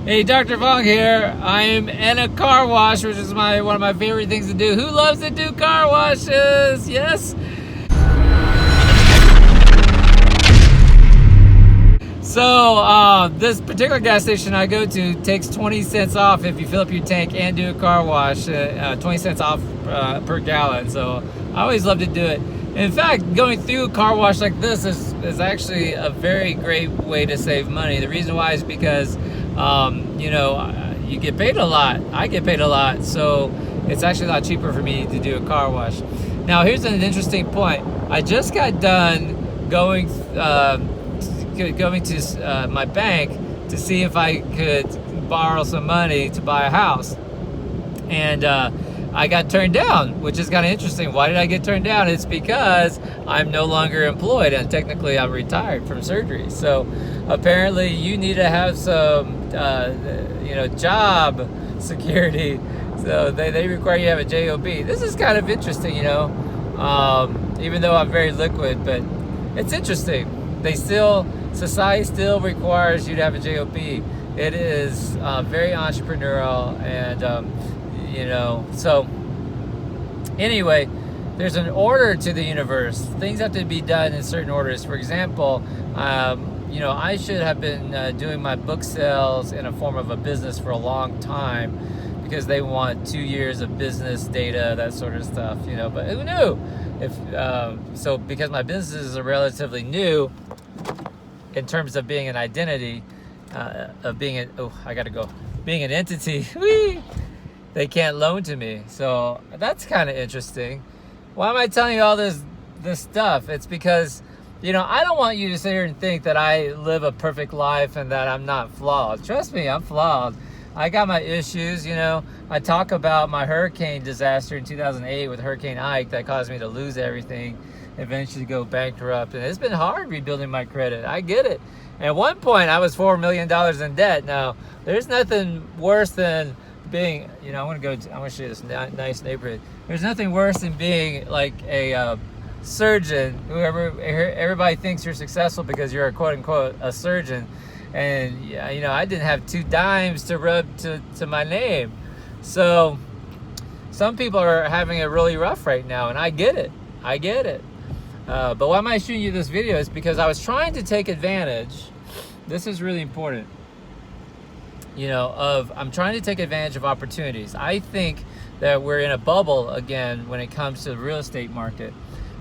Hey, Dr. Fong here. I am in a car wash, which is one of my favorite things to do. Who loves to do car washes? Yes? So, this particular gas station I go to takes 20 cents off if you fill up your tank and do a car wash, 20 cents off per gallon. So, I always love to do it. In fact, going through a car wash like this is actually a very great way to save money. The reason why is because you get paid a lot. I get paid a lot, so it's actually a lot cheaper for me to do a car wash. Now, here's an interesting point. I just got done going to my bank to see if I could borrow some money to buy a house, and I got turned down, which is kind of interesting. Why did I get turned down? It's because I'm no longer employed, and technically I'm retired from surgery. So apparently you need to have some job security. So they require you to have a job. This is kind of interesting, even though I'm very liquid, but it's interesting. Society still requires you to have a job. It is very entrepreneurial, and so anyway, there's an order to the universe. Things have to be done in certain orders. For example, I should have been doing my book sales in a form of a business for a long time, because they want 2 years of business data, that sort of stuff, but who knew? Because my businesses are relatively new in terms of being an identity, being an entity, they can't loan to me. So that's kind of interesting. Why am I telling you all this stuff? It's because, I don't want you to sit here and think that I live a perfect life and that I'm not flawed. Trust me, I'm flawed. I got my issues, I talk about my hurricane disaster in 2008 with Hurricane Ike that caused me to lose everything, eventually go bankrupt. And it's been hard rebuilding my credit. I get it. At one point, I was $4 million in debt. Now, there's nothing worse than being, I want to show you this nice neighborhood. There's nothing worse than being like a surgeon. Everybody thinks you're successful because you're a quote unquote a surgeon, and I didn't have 2 dimes to rub to my name. So some people are having it really rough right now, and I get it. But why am I shooting you this video? Is because I was trying to take advantage. This is really important. I'm trying to take advantage of opportunities. I think that we're in a bubble again when it comes to the real estate market,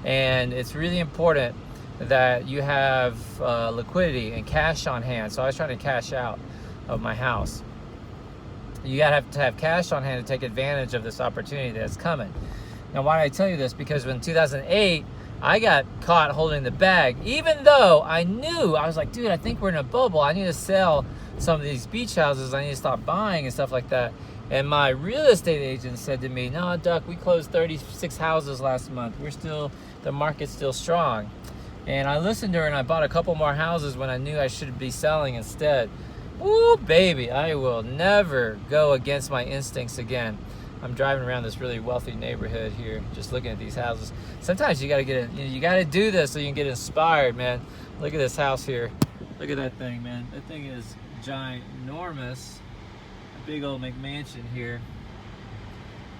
and it's really important that you have liquidity and cash on hand. So I was trying to cash out of my house. You gotta have to have cash on hand to take advantage of this opportunity that's coming. Now, why did I tell you this? Because in 2008, I got caught holding the bag, even though I was like, dude, I think we're in a bubble. I need to sell some of these beach houses. I need to stop buying and stuff like that. And my real estate agent said to me, no, Duck, we closed 36 houses last month. The market's still strong. And I listened to her, and I bought a couple more houses when I knew I should be selling instead. Ooh, baby, I will never go against my instincts again. I'm driving around this really wealthy neighborhood here, just looking at these houses. Sometimes you gotta do this so you can get inspired, man. Look at this house here. Look at that thing, man. That thing is ginormous. A big old McMansion here.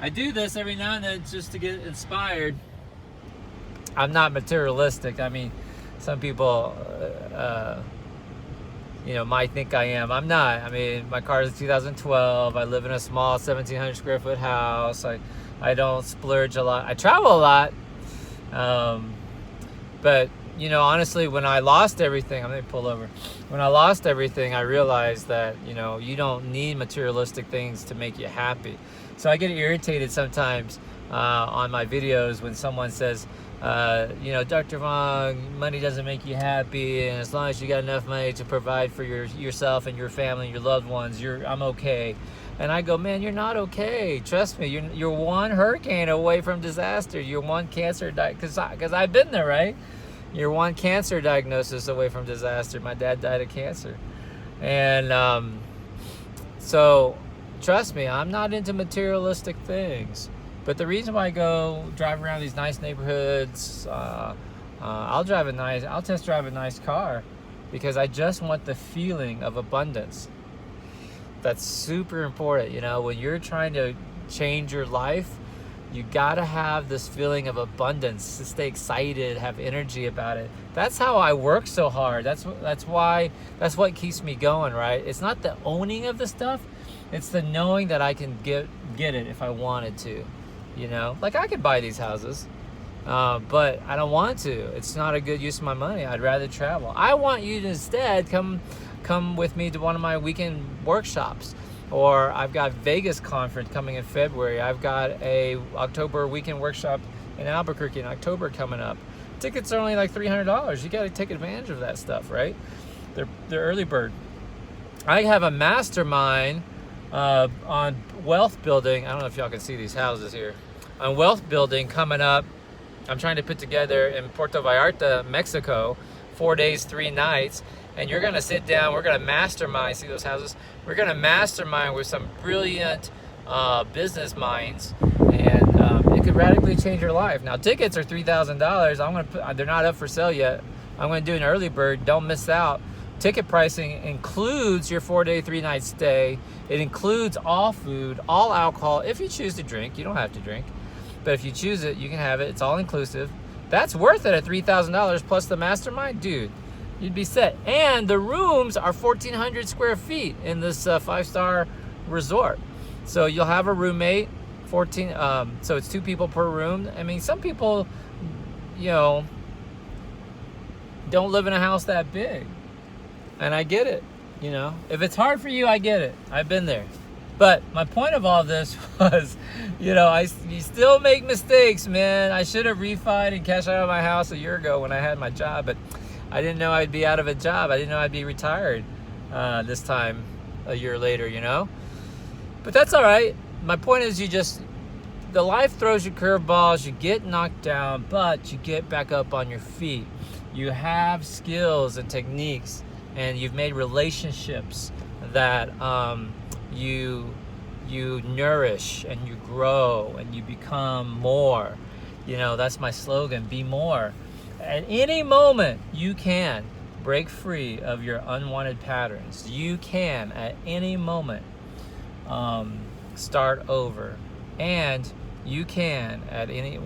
I do this every now and then just to get inspired. I'm not materialistic. I mean, some people, might think I am. I'm not. I mean, my car is 2012. I live in a small 1,700 square foot house. I don't splurge a lot. I travel a lot. But, honestly, when I lost everything, I'm going to pull over. When I lost everything, I realized that, you don't need materialistic things to make you happy. So I get irritated sometimes on my videos when someone says, Dr. Vong, money doesn't make you happy, and as long as you got enough money to provide for yourself and your family and your loved ones, I'm okay. And I go, man, you're not okay. Trust me, you're one hurricane away from disaster. You're one cancer because I've been there, right? You're one cancer diagnosis away from disaster. My dad died of cancer, and so trust me, I'm not into materialistic things. But the reason why I go drive around these nice neighborhoods, I'll test drive a nice car, because I just want the feeling of abundance. That's super important. You know, when you're trying to change your life, you gotta have this feeling of abundance, to stay excited, have energy about it. That's how I work so hard. That's what keeps me going, right? It's not the owning of the stuff, it's the knowing that I can get it if I wanted to. You know, like I could buy these houses, but I don't want to. It's not a good use of my money. I'd rather travel. I want you to instead come with me to one of my weekend workshops. Or I've got Vegas conference coming in February. I've got a October weekend workshop in Albuquerque in October coming up. Tickets are only like $300. You got to take advantage of that stuff, right? They're early bird. I have a mastermind on wealth building. I don't know if y'all can see these houses here. On wealth building coming up. I'm trying to put together in Puerto Vallarta, Mexico, 4 days, 3 nights. And you're gonna sit down, we're gonna mastermind, see those houses? We're gonna mastermind with some brilliant business minds, and it could radically change your life. Now, tickets are $3,000. They're not up for sale yet. I'm gonna do an early bird, don't miss out. Ticket pricing includes your 4-day, 3-night stay. It includes all food, all alcohol. If you choose to drink, you don't have to drink. But if you choose it, you can have it. It's all inclusive. That's worth it at $3,000 plus the mastermind, dude. You'd be set. And the rooms are 1,400 square feet in this 5-star resort. So you'll have a roommate, so it's 2 people per room. I mean, some people, you know, don't live in a house that big. And I get it, you know. If it's hard for you, I get it. I've been there. But my point of all this was, you know, you still make mistakes, man. I should have refied and cashed out of my house a year ago when I had my job, but I didn't know I'd be out of a job. I didn't know I'd be retired this time a year later, you know? But that's all right. My point is the life throws you curveballs, you get knocked down, but you get back up on your feet. You have skills and techniques, and you've made relationships that you nourish and you grow and you become more. You know, that's my slogan, be more. At any moment, you can break free of your unwanted patterns. You can, at any moment, start over. And you can,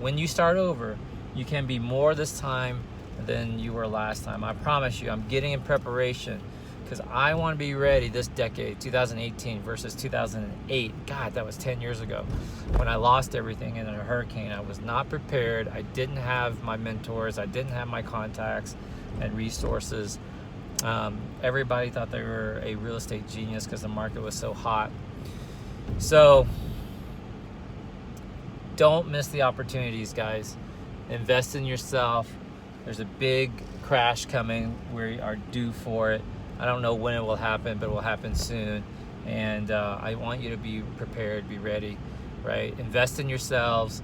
when you start over, you can be more this time than you were last time. I promise you, I'm getting in preparation because I want to be ready this decade, 2018 versus 2008. God, that was 10 years ago when I lost everything in a hurricane. I was not prepared. I didn't have my mentors. I didn't have my contacts and resources. Everybody thought they were a real estate genius because the market was so hot. So don't miss the opportunities, guys. Invest in yourself. There's a big crash coming. We are due for it. I don't know when it will happen, but it will happen soon. And I want you to be prepared, be ready, right? Invest in yourselves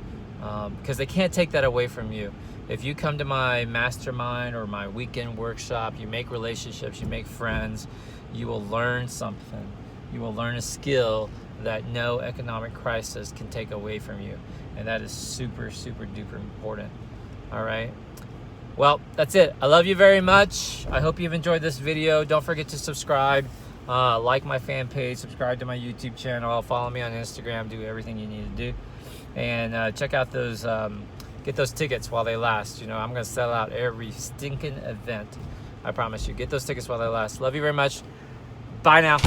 because they can't take that away from you. If you come to my mastermind or my weekend workshop, you make relationships, you make friends, you will learn something. You will learn a skill that no economic crisis can take away from you. And that is super, super duper important. All right. Well, that's it. I love you very much. I hope you've enjoyed this video. Don't forget to subscribe, like my fan page, subscribe to my YouTube channel, follow me on Instagram, do everything you need to do. And check out those, get those tickets while they last. You know, I'm going to sell out every stinking event. I promise you. Get those tickets while they last. Love you very much. Bye now.